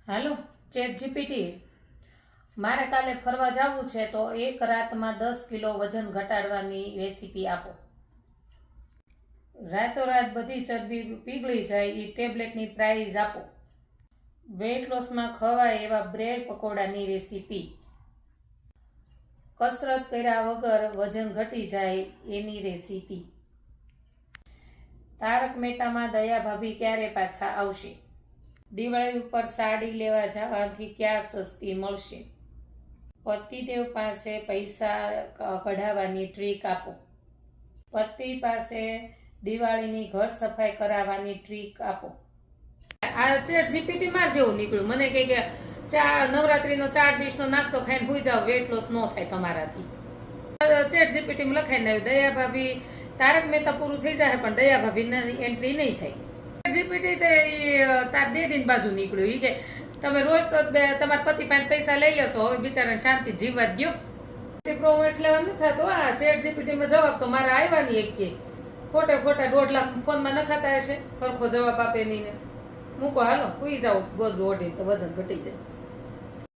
હાલો chat GPT, મારે કાલે ફરવા જવું છે તો એક રાતમાં 10 કિલો વજન ઘટાડવાની રેસીપી આપો. રાતોરાત બધી ચરબી પીગળી જાય એ ટેબ્લેટની પ્રાઇઝ આપો. વેઇટ લોસમાં ખવાય એવા બ્રેડ પકોડાની રેસીપી. કસરત કર્યા વગર વજન ઘટી જાય એની રેસીપી. તારક મહેતામાં દયા ભાભી ક્યારે પાછા આવશે? દિવાળી ઉપર સાડી લેવા જવાથી ક્યાં સસ્તી મળશે? પતિદેવ પાસે પૈસા કઢાવવાની ટ્રીક આપો. પતિ પાસે દિવાળીની ઘર સફાઈ કરાવવાની ટ્રીક આપો. આ ચેટ જીપીટી માં જેવું નીકળ્યું. મને કહે કે નવરાત્રીનો 4 ડીશનો નાસ્તો ખાઈને સુઈ જાવ, વેટ લોસ ન થાય તમારાથી. ચેટ જીપીટી માં લખાઈને આવ્યું દયા ભાભી તારક મહેતા પૂરું થઈ જાય પણ દયા ભાભી એન્ટ્રી નહીં થાય. જીપીટી તે તાર ડેડીની બાજુ નીકળ્યું. એ કે તમે રોજ તો તમારા પતિ પાસે પૈસા લઈ લેશો, હવે બિચારાને શાંતિ જીવવા દો. પ્રોમેક્સ લેવા નથી થતો. આ ચેટ જીપીટીમાં જવાબ તો મારા આવ્યા નહીં. એક કે ખોટા 2.5 લાખ ફોનમાં નખાતા હશે, સરખો જવાબ આપે નહીં ને. મૂકો હાલો સુઈ જાઓ ગોદરું ઓઢીને તો વજન ઘટી જાય.